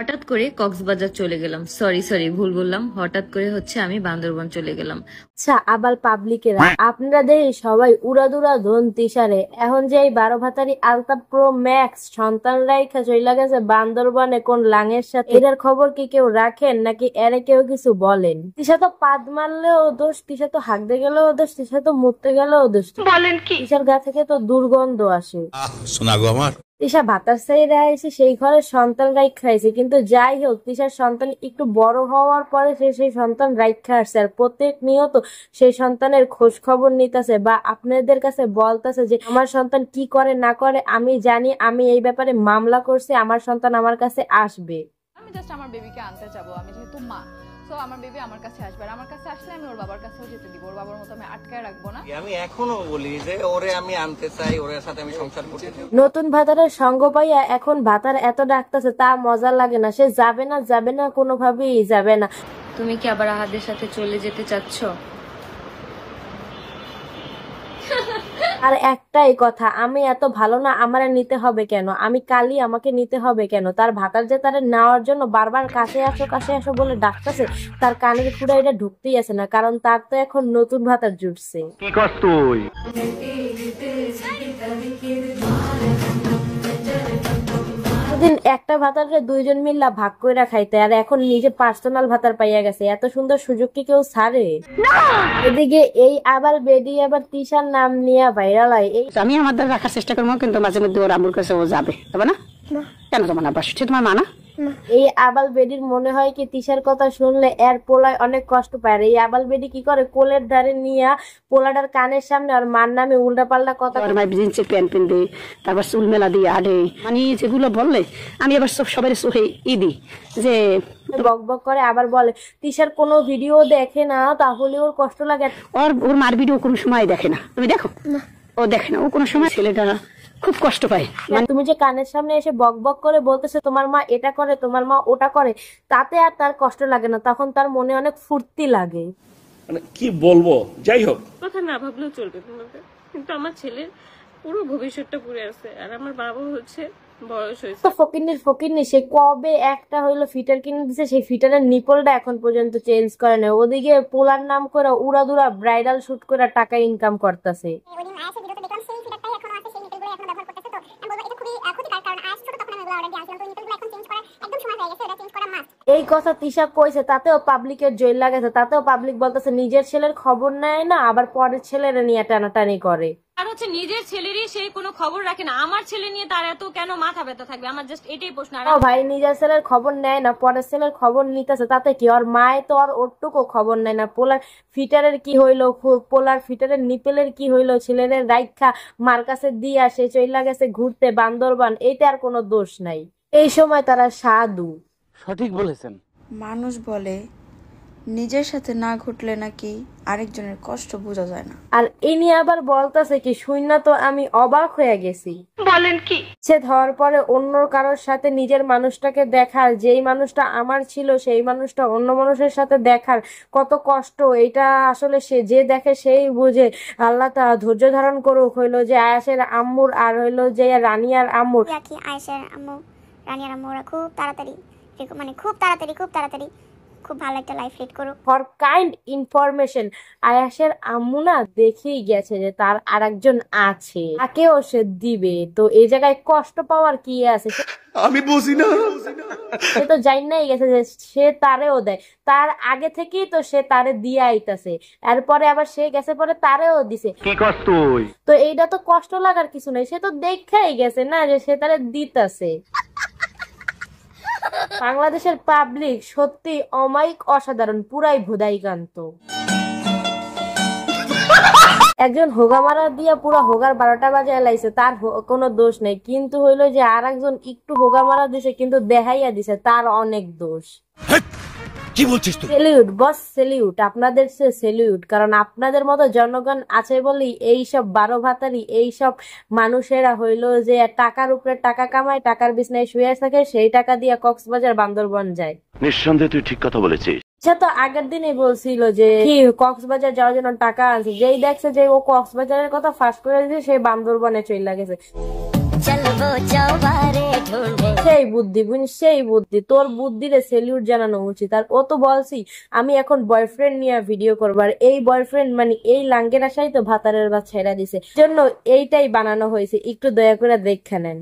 হঠাৎ করে কক্সবাজার চলে গেলাম। সরি সরি, ভুল বললাম। হঠাৎ করে হচ্ছে আমি বান্দরবান চলে গেলাম। আচ্ছা, আবার পাবলিকেরা আপনারা দেখি সবাই উড়াদুরা ধন তিসারে এখন যে এই 12 ভাতারি আলতা প্রো ম্যাক্স সন্তান রাইখা চইলা গেছে বান্দরবানে কোন লাঙের সাথে। এটার খবর কি কেউ রাখেন নাকি এরে কেউ কিছু বলেন? তিশা তো পাদ মারলেও দোষ, তিশা তো হাঁকতে গেলেও দোষ, তিশা তো মুততে গেলেও দোষ। বলেন কি? তিশার গা থেকে তো দুর্গন্ধ আসে। শোনা গো আমার তিশা ভাতার সাইরা এসে সেই ঘরে সন্তান রাইখ খাইছে, কিন্তু যাই হোক তিশার সন্তান একটু বড় হওয়ার পরে সে সেই সন্তান রাইখা আসছে আর প্রত্যেক নিয়ত সেই সন্তানের খোঁজ খবর নিতেছে বা আপনাদের কাছে বলতেছে যে আমার সন্তান কি করে না করে আমি জানি, আমি এই ব্যাপারে মামলা করছি, আমার সন্তান আমার কাছে আসবে। আমি জাস্ট আমার বেবিকে আনতে যাবো, আমি যেহেতু মা, সো আমার বেবি আমার কাছে আসবে, আর আমার কাছে আসলে আমি ওর বাবার কাছেও যেতে দিব, ওর বাবার মতো আমি আটকায় রাখবো না। আমি এখনো বলি যে ওরে আমি আনতে চাই, ওর সাথে আমি সংসার করতে চাই। নতুন ভাতারের সঙ্গ পাইয়া এখন ভাতার এত ডাকতেছে তা মজা লাগে না, সে যাবে না, যাবে না, কোনোভাবেই যাবে না। তুমি কি আবার আহাদের সাথে চলে যেতে চাচ্ছ? আর একটাই কথা, আমি এত ভালো না, আমারে নিতে হবে কেন? আমি কালি, আমাকে নিতে হবে কেন? তার ভাতার যে তারে নেওয়ার জন্য বারবার কাছে আসো বলে ডাকতেছে, তার কানের খুঁড়া এটা ঢুকতেই আছে না, কারণ তার তো এখন নতুন ভাতার জুটছে। কি কস তুই? দিন একটা ভাতারে দুইজন মিল্লা ভাগ কইরা খাইতে, আর এখন নিজে পার্সোনাল ভাতার পাইয়া গেছে। এত সুন্দর সুযোগ কি কেউ ছাড়ে? এদিকে এই আবার বেডি আবার তিশার নাম নিয়ে ভাইরাল হয়। আমি আমাদের রাখার চেষ্টা করবো, কিন্তু মাঝে মধ্যে ওর আম্মুর কাছে ও যাবে, তবে না কেন তোমার না বাসে তোমার মানা। এই আবাল বেডির মনে হয় কি তিশার কথা শুনলে এর পোলায় অনেক কষ্ট পায়। এই আবাল বেডি কি করে, কোলের ধারে নিয়ে পোলাটার কানের সামনে আর মার নামে উল্টা পাল্টা কথা, জিন্সের প্যান্ট পিনবে, তারপর চুল মেলা দিয়ে আডে, মানে যেগুলো বললে আমি আবার সবাই সোহে দিই যে বক বক করে। আবার বলে তিশার কোনো ভিডিও দেখে না, তাহলে ওর কষ্ট লাগে। ওর মার ভিডিও কোনো সময় দেখে না, তুমি দেখো? ও দেখে না, ও কোনো সময় ছেলেটা খুব কষ্ট পায়। তুমি যে কানের সামনে এসে বক বক করে বলতেছে তোমার মা এটা করে, তোমার মা ওটা করে, তাতে আর তার কষ্ট লাগে না, তখন তার মনে অনেক ফুর্তি লাগে। মানে কি বলবো, যাই হোক, কথা না ভাবলেও চলবে তোমাকে, কিন্তু আমার ছেলের পুরো ভবিষ্যৎটা পড়ে আছে, আর আমার বাবা হচ্ছে বয়স হয়েছে। তো ফকিন্নি সে কবে একটা হইলো ফিটার কিনে দিছে, সেই ফিটারের নিপলটা এখন পর্যন্ত চেঞ্জ করে না। ওদিকে পোলার নাম করে উড়াদুরা ব্রাইডাল শুট করে টাকা ইনকাম করতেছে। এই কথা তিশা কইছে, তাতেও পাবলিকের জয় লাগেছে, তাতেও পাবলিক বলতেছে নিজের ছেলের খবর নেয় না, আবার পরের ছেলের নিয়ে টানাটানি করে। আর হচ্ছে নিজের ছেলেরই সেই কোনো খবর রাখে না, আমার ছেলে নিয়ে তার এত কেন মাথা ব্যথা থাকবে? আমার জাস্ট এটাই প্রশ্ন। ও ভাই, নিজের ছেলের খবর নেয় না, পরের ছেলের খবর নিতেছে, তাতে কি? ওর মায় তো আর ওরটুকু খবর নেয় না। পোলার ফিটারের কি হইলো, পোলার ফিটারের নিপেলের কি হইলো, ছেলের রাইখা মার কাছে দিয়া সে চইলা গেছে ঘুরতে বান্দরবান, এইটা আর কোনো দোষ নাই। এই সময় তারা সাধু। সঠিক বলেছেন। মানুষ বলে নিজের সাথে না ঘটলে নাকি আরেকজনের কষ্ট বোঝা যায় না। আর ইনি আবার বলতেছে কি, শূন্য তো আমি অবাক হয়ে গেছি। বলেন কি? সে ধর পরে অন্য কারোর সাথে নিজের মানুষটাকে দেখার, যেই মানুষটা আমার ছিল সেই মানুষটা অন্য মানুষের সাথে দেখার কত কষ্ট, এটা আসলে সে যে দেখে সেই বুঝে। আল্লাহ তা ধৈর্য ধারণ করুক। হইলো যে আয়েশের আম্মুর আর হইলো যে রানিয়ার আম্মুর, আয়েশের আম্মু রানিয়ার আম্মু ওরা খুব তাড়াতাড়ি খুব ভালো একটা লাইফ লিড করুক। ফর কাইন্ড ইনফরমেশন, আয়াসের আম্মু না দেখেই গেছে যে তার আরেকজন আছে, তাকেও সে দিবে। তো এই জায়গায় কষ্ট পাওয়ার কি আছে? আমি বুঝি না। সে তো জানাই গেছে যে সে তারেও দেয়, তার আগে থেকেই তো সে তারে দিয়ে আইতাছে, এরপরে আবার সে গেছে পরে তারেও দিছে। কি কস তুই? তো এইটা তো কষ্ট লাগার কিছু নাই, সে তো দেখাই গেছে না যে সে তারে দিতাছে। বাংলাদেশের পাবলিক সত্যি অমায়িক, অসাধারণ, পুরাই ভোদাইকান্ত। একজন হোগা মারা দিয়া পুরো হোগার 12টা বাজে এলাইছে, তার কোনো দোষ নেই, কিন্তু হইলো যে আর একজন একটু হোগা মারা দিছে কিন্তু দেখাইয়া দিছে, তার অনেক দোষ। কি বলছিস তুই? সেলিউট বস, সেলিউট, আপনাদের সে সেলিউট, কারণ আপনাদের মতো জনগণ আছে বলেই এইসব 12 ভাতারি এইসব মানুষেরা হইলো যে টাকার উপরে টাকা কামায়, টাকার বিছনায় শুয়ে থাকে, সেই টাকা দিয়ে কক্সবাজার বান্দরবান যায়। নিঃসন্দেহে তুই ঠিক কথা বলেছিস। সে তো আগের দিনই বলছিল যে কি কক্সবাজার যাওয়ার জন্য টাকা আছে, যেই দেখছে যে ও কক্সবাজারের কথা ফাঁস করে দিয়েছে, সেই বান্দরবানে চলে গেছে। সেই বুদ্ধি বুঝি, সেই বুদ্ধি, তোর বুদ্ধিরে সেলিউট জানানো উচিত। আর ও তো বলছি আমি এখন বয়ফ্রেন্ড নিয়ে ভিডিও করবো, আর এই বয়ফ্রেন্ড মানে এই লাঙ্গের আশাই তো ভাতারের বা ছেড়া দিছে, জন্য এইটাই বানানো হয়েছে, একটু দয়া করে দেখে নেন।